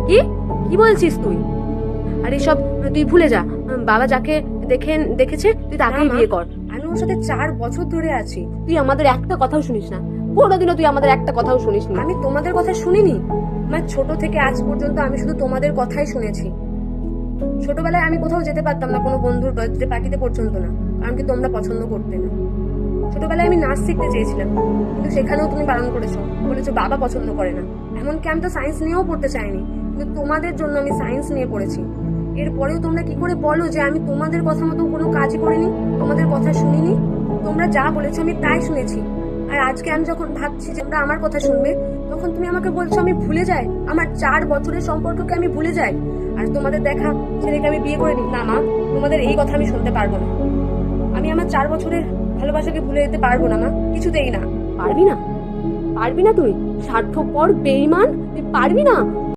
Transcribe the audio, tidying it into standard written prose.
কি কি বলছিস তুই? আর এসব তুই ভুলে যা। বাবা যাকে দেখেছে তুই তাকেই বিয়ে কর। আমি ওর সাথে 4 বছর ধরে আছি। তুই আমাদের একটা কথাও শুনিস না, কোনোদিনও তুই আমাদের একটা কথাও শুনিস না। আমি তোমাদের কথা শুনিনি। মানে ছোট থেকে আজ পর্যন্ত আমি শুধু তোমাদের কথাই শুনেছি। ছোটবেলায় আমি কোথাও যেতে পারতাম না, কোনো বন্ধুর বার্থডে পার্টিতে পর্যন্ত না, কারণ কি তোমরা পছন্দ করতে না। ছোটবেলায় আমি নাচ শিখতে চেয়েছিলাম, কিন্তু সেখানেও তুমি বারণ করেছো, বলেছো বাবা পছন্দ করে না। এমনকি আমি তো সায়েন্স নিয়েও পড়তে চাইনি, কিন্তু তোমাদের জন্য আমি সায়েন্স নিয়ে পড়েছি। এরপরেও তোমরা কি করে বলো যে আমি তোমাদের কথা মতো কোনো কাজই করিনি, তোমাদের কথা শুনিনি? তোমরা যা বলেছো আমি তাই শুনেছি। আর আজকে আমি যখন ভাবছি যে তোমরা আমার কথা শুনবে, তখন তুমি আমাকে বলছো আমি ভুলে যাই, আমার 4 বছরের সম্পর্ককে আমি ভুলে যাই, আর তোমাদের দেখা ছেলেকে আমি বিয়ে করে নিই। না মা, তোমাদের এই কথা আমি শুনতে পারবো না। আমি আমার 4 বছরের ভালোবাসাকে ভুলে যেতে পারবো না মা, কিছুতেই না। পারবি না, পারবি না তুই স্বার্থপর বেঈমান, তুই পারবি না।